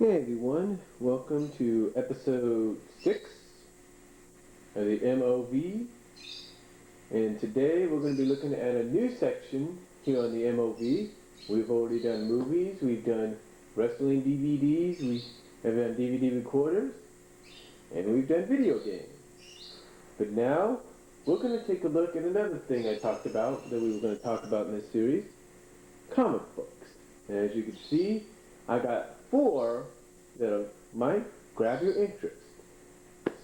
Hey everyone, welcome to episode 6 of the M.O.V. And today we're going to be looking at a new section here on the M.O.V. We've already done movies, we've done wrestling DVDs, we have done DVD recorders, and we've done video games. But now we're going to take a look at another thing I talked about that we were going to talk about in this series, comic books. And as you can see, I got 4 that might grab your interest.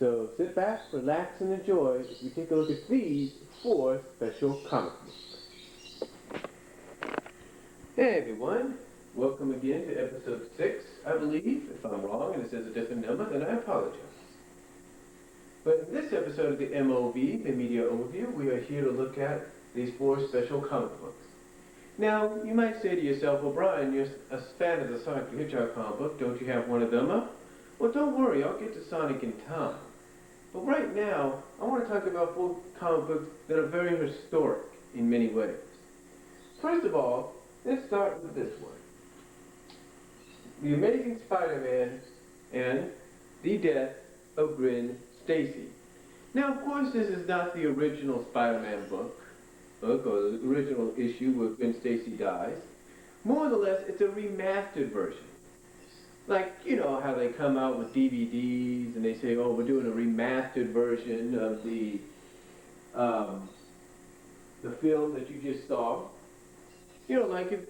So sit back, relax, and enjoy as we take a look at these 4 special comic books. Hey everyone, welcome again to episode 6, I believe. If I'm wrong and it says a different number, then I apologize. But in this episode of the M.O.V., the Media Overview, we are here to look at these 4 special comic books. Now, you might say to yourself, well, Brian, you're a fan of the Sonic the Hedgehog comic book. Don't you have one of them up? Well, don't worry. I'll get to Sonic in time. But right now, I want to talk about 4 comic books that are very historic in many ways. First of all, let's start with this one. The Amazing Spider-Man and the Death of Gwen Stacy. Now, of course, this is not the original Spider-Man book or the original issue where Gwen Stacy dies. More or less, it's a remastered version. Like, you know how they come out with DVDs and they say, oh, we're doing a remastered version of the film that you just saw. You know, like if,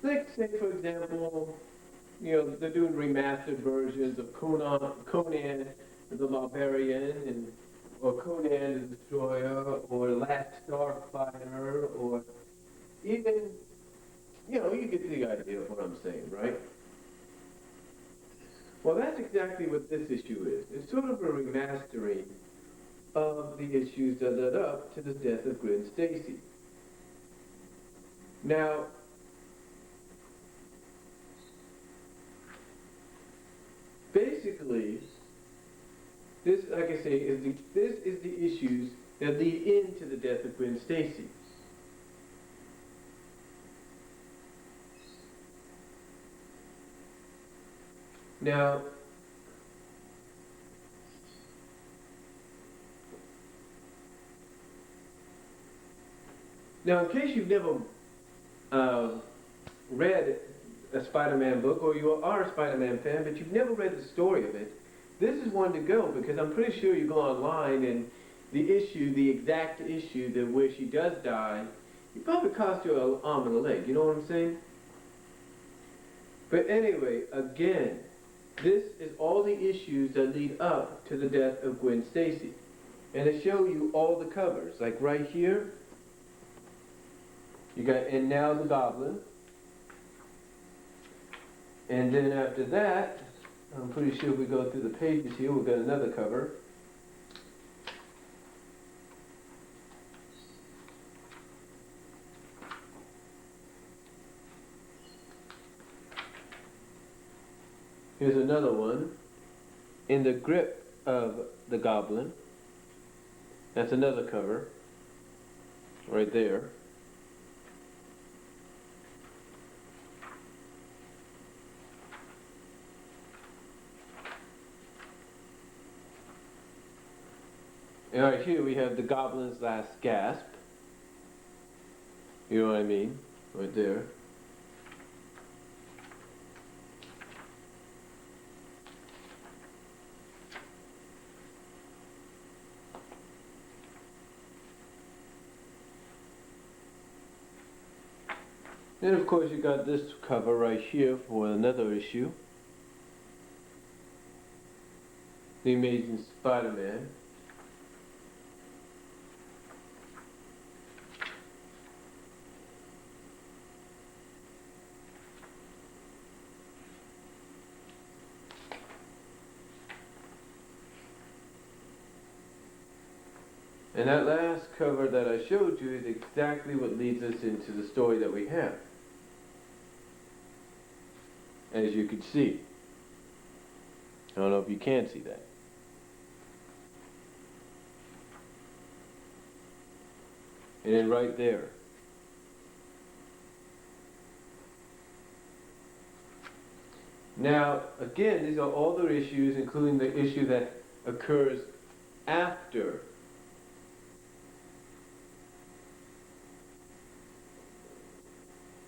like say for example, you know, they're doing remastered versions of Conan the Barbarian and or Conan the Destroyer, or Last Starfighter, or even, you know, you get the idea of what I'm saying, right? Well, that's exactly what this issue is. It's sort of a remastering of the issues that led up to the death of Gwen Stacy. Now, basically, this, like I say, this is the issues that lead into the death of Gwen Stacy. Now, in case you've never read a Spider-Man book, or you are a Spider-Man fan, but you've never read the story of it, this is one to go, because I'm pretty sure you go online and the issue, the exact issue that where she does die, it probably cost you an arm and a leg, you know what I'm saying? But anyway, again, this is all the issues that lead up to the death of Gwen Stacy. And they show you all the covers, like right here, you got And Now the Goblin. And then after that, I'm pretty sure if we go through the pages here, we've got another cover. Here's another one. In the Grip of the Goblin. That's another cover. Right there. And right here we have the Goblin's Last Gasp. You know what I mean? Right there. Then of course you got this cover right here for another issue. The Amazing Spider-Man. And that last cover that I showed you is exactly what leads us into the story that we have. As you can see. I don't know if you can see that. And then right there. Now, again, these are all the issues, including the issue that occurs after.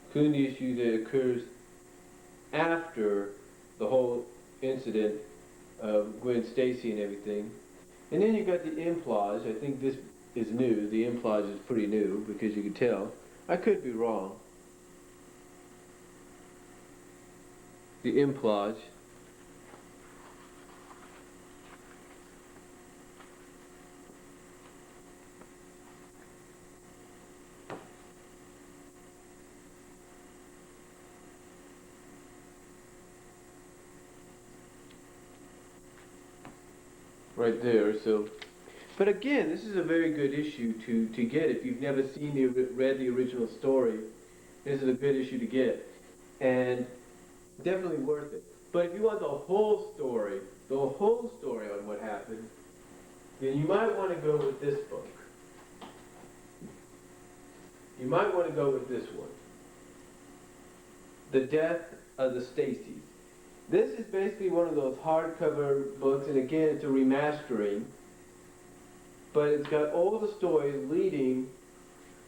Including the issue that occurs after the whole incident of Gwen Stacy and everything. And then you got the implage. I think this is new. The implage is pretty new because you can tell. I could be wrong. The implage. Right there. So, but again, this is a very good issue to get if you've never read the original story. This is a good issue to get, and definitely worth it. But if you want the whole story on what happened, then you might want to go with this book. You might want to go with this one. The Death of the Stacys. This is basically one of those hardcover books, and again, it's a remastering, but it's got all the stories leading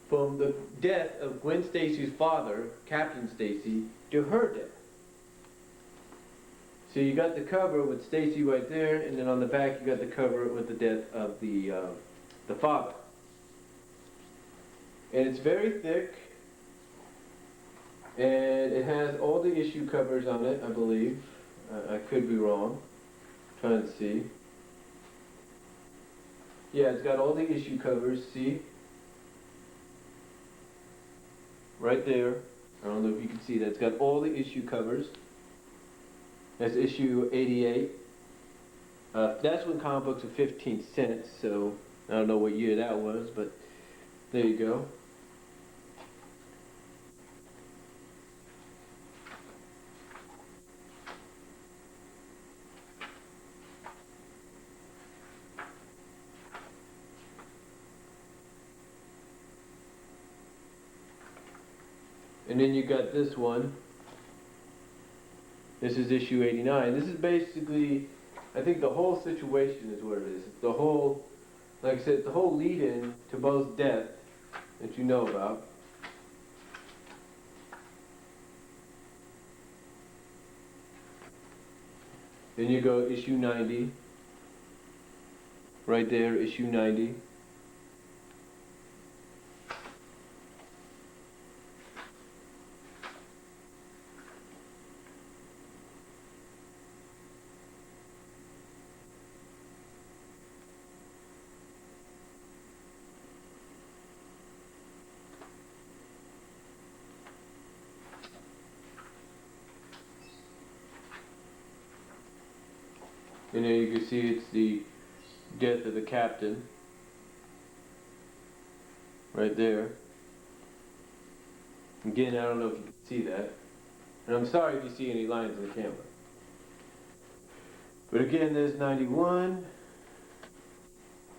from the death of Gwen Stacy's father, Captain Stacy, to her death. So you got the cover with Stacy right there, and then on the back you got the cover with the death of the father. And it's very thick, and it has all the issue covers on it, I believe. I could be wrong. Trying to see. Yeah, it's got all the issue covers, see? Right there. I don't know if you can see that. It's got all the issue covers. That's issue 88. That's when comic books were 15 cents, so I don't know what year that was, but there you go. And then you got this one. This is issue 89. This is basically, I think the whole situation is what it is. The whole, like I said, the whole lead-in to Bo's death that you know about. Then you go issue 90. Right there, issue 90. And then you can see it's the death of the captain. Right there. Again, I don't know if you can see that. And I'm sorry if you see any lines in the camera. But again, there's 91.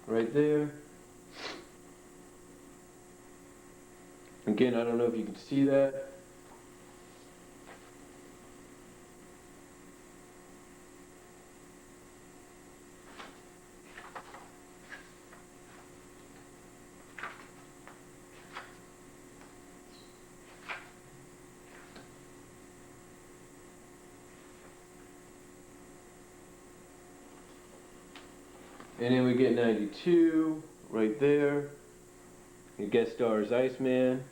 Right there. Again, I don't know if you can see that. And then we get 92, right there. Your guest star is Iceman.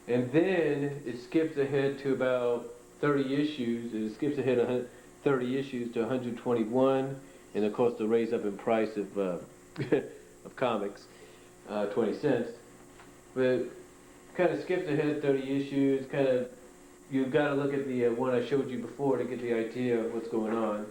And then it skips ahead to about 30 issues. It skips ahead 30 issues to 121. And of course the raise up in price of of comics, 20 cents. But kind of skips ahead 30 issues. Kind of, you've got to look at the one I showed you before to get the idea of what's going on.